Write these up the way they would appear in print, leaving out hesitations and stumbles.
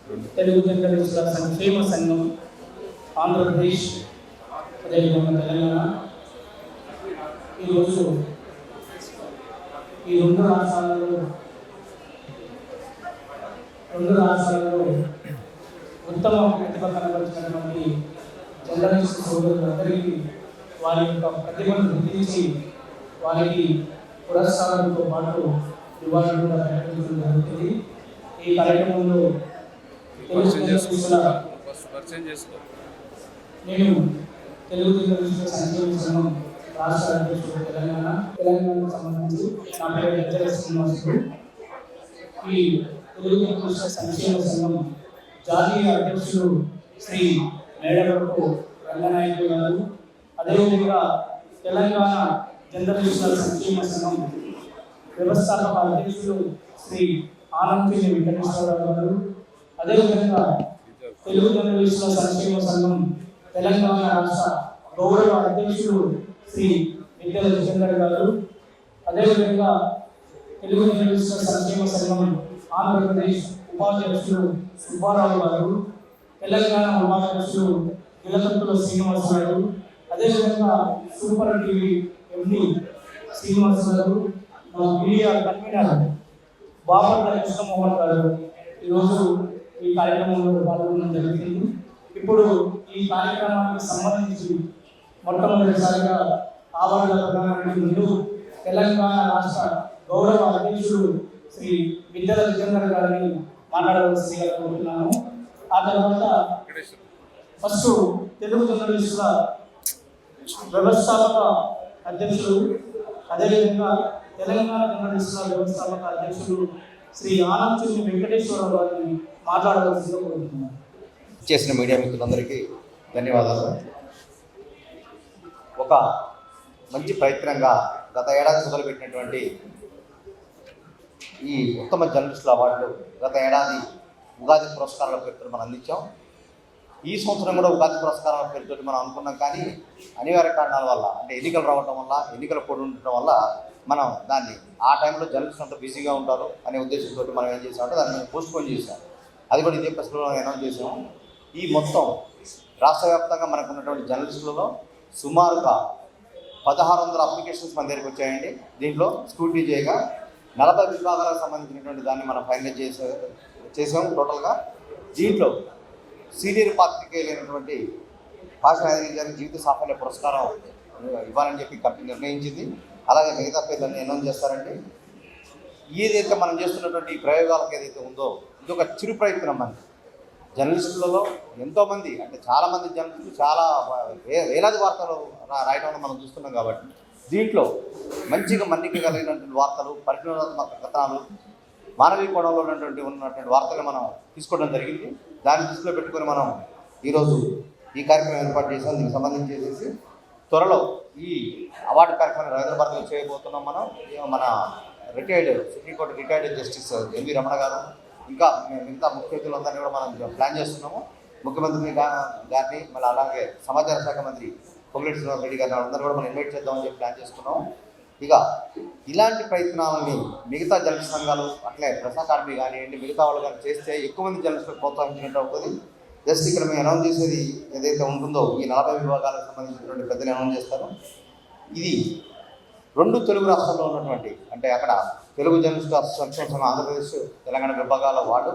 తెలుగు జర్నలిస్టుల సంక్షేమ సంఘం ఆంధ్రప్రదేశ్ అదేవిధంగా తెలంగాణ ఈరోజు ఈ రెండు రాష్ట్రాలలో ఉత్తమ ప్రతిభ కనబరిచినటువంటి జర్నలిస్టు సోదరులందరికీ వారి యొక్క ప్రతిభను గుర్తించి వారికి పురస్కారంతో పాటు రివార్డులు కూడా ప్రకటించడం జరుగుతుంది. ఈ కార్యక్రమంలో నేను తెలుగు జర్నలిస్టుల సంక్షేమ సంఘం రాష్ట్ర అధ్యక్షుడు తెలంగాణకు సంబంధించి నా పేరు హెచ్ఎస్ శ్రీనివాసులు. ఈ తెలుగు జర్నలిస్టుల సంక్షేమ సంఘం జాతీయ అధ్యక్షుడు శ్రీ మేడవరపు రంగనాయకులు గారు, అదేవిధంగా తెలంగాణ జర్నలిస్టుల సంక్షేమ సంఘం వ్యవస్థాపక అధ్యక్షుడు శ్రీ ఆనంద్ వెంకటేశ్వరరావు గారు, అదేవిధంగా తెలుగు జర్నలిస్టుల సంక్షేమ సంఘం తెలంగాణ రాష్ట్ర గౌరవ అధ్యక్షుడు శ్రీ విద్యల జితేందర్ గారు, అదేవిధంగా తెలుగు జర్నలిస్టుల సంక్షేమ సంఘం ఆంధ్రప్రదేశ్ ఉపాధ్యక్షుడు సుబ్బారావు గారు, తెలంగాణ ఉపాధ్యక్షుడు గిలకంతుల శ్రీనివాస్ గారు, అదేవిధంగా సూపర్ టీవీ ఎండి శ్రీనివాస్ గారు, మీడియా కన్వీనర్ బాపట్ల కృష్ణమోహన్ గారు ఈరోజు ఈ కార్యక్రమంలో పాల్గొనడం జరిగింది. ఇప్పుడు ఈ కార్యక్రమానికి సంబంధించి మొట్టమొదటిసారిగా ఆవరణ ప్రధానానికి ముందు తెలంగాణ రాష్ట్ర గౌరవ అధ్యక్షుడు శ్రీ విద్యల జితేందర్ గారిని మాట్లాడవలసిందిగా కోరుతున్నాను. ఆ తర్వాత ఫస్ట్ తెలుగు జర్నలిస్టుల వ్యవస్థాపక అధ్యక్షుడు, అదేవిధంగా తెలంగాణ జర్నలిస్టుల వ్యవస్థాపక అధ్యక్షుడు శ్రీ ఆనంద్ వెంకటేశ్వరరావు గారిని మాట్లాడవలసిందిగా కోరుతున్నాను. చేసిన మీడియా మిత్రులందరికీ ధన్యవాదాలు. ఒక మంచి ప్రయత్నంగా గత ఏడాది మొదలుపెట్టినటువంటి ఈ ఉత్తమ జర్నలిస్టుల అవార్డులు గత ఏడాది ఉగాది పురస్కారాల పేరుతో మనం అందించాం. ఈ సంవత్సరం కూడా ఉగాది పురస్కారాల పేరుతో మనం అనుకున్నాం, కానీ అనివార్య కారణాల వల్ల, అంటే ఎన్నికలు రావడం వల్ల, ఎన్నికల కోడ్ ఉండటం వల్ల మనం దాన్ని ఆ టైంలో జర్నలిస్టులు అంతా బిజీగా ఉంటారు అనే ఉద్దేశంతో మనం ఏం చేసామంటే దాన్ని పోస్ట్పోన్ చేసాం. అది కూడా ఇదే ప్రశ్నలో అనౌన్స్ చేసాము. ఈ మొత్తం రాష్ట్ర వ్యాప్తంగా మనకు ఉన్నటువంటి జర్నలిస్టులలో సుమారుగా 1600 అప్లికేషన్స్ మన దగ్గరికి వచ్చాయండి. దీంట్లో స్క్రూటినీ చేయగా 40 విభాగాలకు సంబంధించినటువంటి దాన్ని మనం ఫైనలైజ్ చేసాము టోటల్గా. దీంట్లో సీనియర్ పాత్రికేయులైనటువంటి భాషాధికారి గారికి జీవిత సాఫల్య పురస్కారం ఇవ్వాలని చెప్పి కంపెనీ నిర్ణయించింది. అలాగే మిగతా పేర్లన్నీ అనౌన్స్ చేస్తారండి. ఏదైతే మనం చేస్తున్నటువంటి ఈ ప్రయోగాలకు ఏదైతే ఉందో ఇది ఒక చిరు ప్రయత్నం. మనకి జర్నలిస్టులలో ఎంతోమంది, అంటే చాలామంది జర్నలిస్టులు చాలా వేలాది వార్తలు రాయడం మనం చూస్తున్నాం. కాబట్టి దీంట్లో మంచిగా మన్నిక కలిగినటువంటి వార్తలు, పరిశోధనాత్మక కథనాలు, మానవీయ కోణంలో ఉన్నటువంటి వార్తలు మనం తీసుకోవడం జరిగింది. దాన్ని దృష్టిలో పెట్టుకొని మనం ఈరోజు ఈ కార్యక్రమం ఏర్పాటు చేసాం. దీనికి సంబంధించేసి త్వరలో ఈ అవార్డు కార్యక్రమం హైదరాబాద్లో చేయబోతున్నాం. మన retired supreme court retired justice LV Ramana గారు, ఇంకా మిగతా ముఖ్య అతిథులందరినీ కూడా మనం ప్లాన్ చేస్తున్నాము. ముఖ్యమంత్రి గారిని, మళ్ళీ అలాగే సమాచార శాఖ మంత్రి పొంగులేటి శ్రీనివాస్ రెడ్డి గారిని అందరూ కూడా మనం ఇన్వైట్ చేద్దామని చెప్పి ప్లాన్ చేస్తున్నాము. ఇక ఇలాంటి ప్రయత్నాలని మిగతా జర్నలిస్ట్ సంఘాలు, అట్లే ప్రసార కార్మికులు కానివ్వండి, మిగతా వాళ్ళు కానీ చేస్తే ఎక్కువ మంది జర్నలిస్టులకు ప్రోత్సహించినట్టు అవుతుంది. జస్ట్ ఇక్కడ మేము అనౌన్స్ చేసేది ఏదైతే ఉంటుందో ఈ 40 విభాగాలకు సంబంధించినటువంటి పెద్దలు అనౌన్స్ చేస్తారు. ఇది 2 తెలుగు రాష్ట్రాల్లో ఉన్నటువంటి, అంటే అక్కడ తెలుగు జర్నలిస్టు సంక్షేమ సంఘం ఆంధ్రప్రదేశ్ తెలంగాణ విభాగాల వార్డు,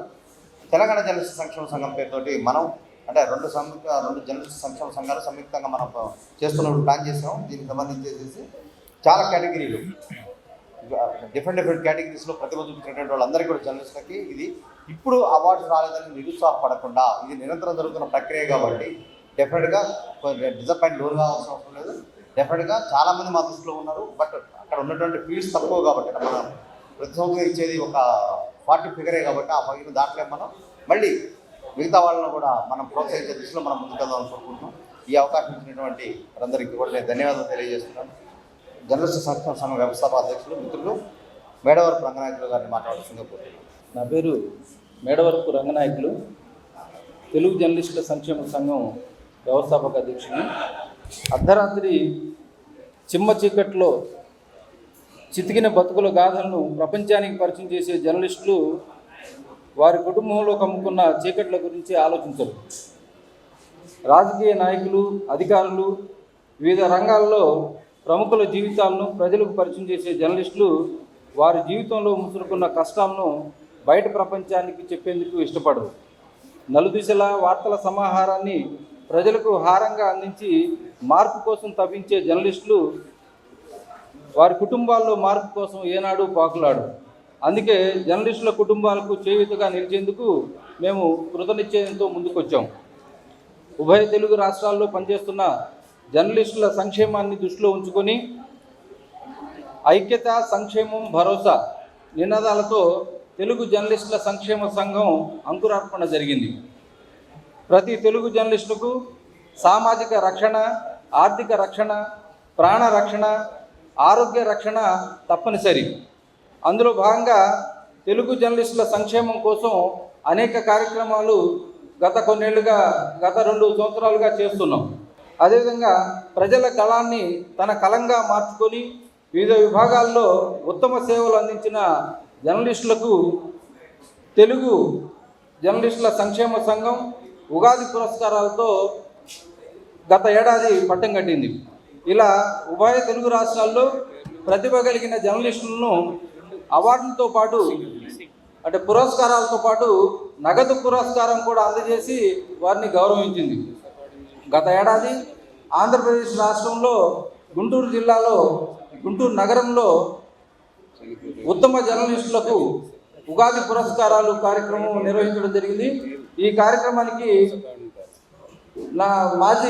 తెలంగాణ జర్నలిస్టు సంక్షేమ సంఘం పేరుతోటి మనం, అంటే 2 జర్నలిస్టు సంక్షేమ సంఘాలు సంయుక్తంగా మనం చేస్తున్నప్పుడు ప్లాన్ చేసాం. దీనికి సంబంధించేసి చాలా కేటగిరీలు, డిఫరెంట్ కేటగిరీస్లో ప్రతిభ చూపించినటువంటి వాళ్ళందరికీ కూడా జర్నలిస్టులకి ఇది ఇప్పుడు అవార్డు రాలేదని నిరుత్సాహపడకుండా, ఇది నిరంతరం జరుగుతున్న ప్రక్రియ కాబట్టి డెఫినెట్గా డిసప్పాయింట్ లోన్ కావాల్సిన అవసరం లేదు. డెఫినెట్గా చాలామంది మా దృష్టిలో ఉన్నారు. బట్ అక్కడ ఉన్నటువంటి ఫీల్డ్స్ తక్కువ కాబట్టి మనం ప్రతి సంవత్సరం ఇచ్చేది ఒక 40 ఫిగరే కాబట్టి ఆ 10 దాంట్లో మనం మళ్ళీ మిగతా వాళ్ళను కూడా మనం ప్రోత్సహించే దృష్టిలో మనం ముందుకెళ్దాం అనుకుంటున్నాం. ఈ అవకాశం ఇచ్చినటువంటి వారందరికీ కూడా నేను ధన్యవాదాలు తెలియజేస్తున్నాను. జర్నలిస్టు సంక్షేమ సంఘం వ్యవస్థాపక అధ్యక్షులు మిత్రులు మేడవరపు రంగనాయకులు గారిని మాట్లాడుతుందిగా కోరుతున్నాను. నా పేరు మేడవరపు రంగనాయకులు, తెలుగు జర్నలిస్టుల సంక్షేమ సంఘం వ్యవస్థాపక అధ్యక్షులు. అర్ధరాత్రి చిమ్మ చీకట్లో చితికిన బతుకుల గాథలను ప్రపంచానికి పరిచయం చేసే జర్నలిస్టులు వారి కుటుంబంలో కమ్ముకున్న చీకట్ల గురించి ఆలోచించరు. రాజకీయ నాయకులు, అధికారులు, వివిధ రంగాల్లో ప్రముఖుల జీవితాలను ప్రజలకు పరిచయం చేసే జర్నలిస్టులు వారి జీవితంలో ముసురుకున్న కష్టాలను బయట ప్రపంచానికి చెప్పేందుకు ఇష్టపడరు. నలుదిశల వార్తల సమాహారాన్ని ప్రజలకు హారంగా అందించి మార్పు కోసం తప్పించే జర్నలిస్టులు వారి కుటుంబాల్లో మార్పు కోసం ఏనాడు పాకులాడు. అందుకే జర్నలిస్టుల కుటుంబాలకు చేయూతగా నిలిచేందుకు మేము కృతనిశ్చయంతో ముందుకొచ్చాం. ఉభయ తెలుగు రాష్ట్రాల్లో పనిచేస్తున్న జర్నలిస్టుల సంక్షేమాన్ని దృష్టిలో ఉంచుకొని ఐక్యత, సంక్షేమం, భరోసా నినాదాలతో తెలుగు జర్నలిస్టుల సంక్షేమ సంఘం అంకురార్పణ జరిగింది. ప్రతి తెలుగు జర్నలిస్టులకు సామాజిక రక్షణ, ఆర్థిక రక్షణ, ప్రాణ రక్షణ, ఆరోగ్య రక్షణ తప్పనిసరి. అందులో భాగంగా తెలుగు జర్నలిస్టుల సంక్షేమం కోసం అనేక కార్యక్రమాలు గత 2 సంవత్సరాలుగా చేస్తున్నాం. అదేవిధంగా ప్రజల కళాన్ని తన కలంగా మార్చుకొని వివిధ విభాగాల్లో ఉత్తమ సేవలు అందించిన జర్నలిస్టులకు తెలుగు జర్నలిస్టుల సంక్షేమ సంఘం ఉగాది పురస్కారాలతో గత ఏడాది పట్టం కట్టింది. ఇలా ఉభయ తెలుగు రాష్ట్రాల్లో ప్రతిభ కలిగిన జర్నలిస్టులను అవార్డులతో పాటు అంటే పురస్కారాలతో పాటు నగదు పురస్కారం కూడా అందజేసి వారిని గౌరవించింది. గత ఏడాది ఆంధ్రప్రదేశ్ రాష్ట్రంలో గుంటూరు జిల్లాలో గుంటూరు నగరంలో ఉత్తమ జర్నలిస్టులకు ఉగాది పురస్కారాలు కార్యక్రమం నిర్వహించడం జరిగింది. ఈ కార్యక్రమానికి నా మాజీ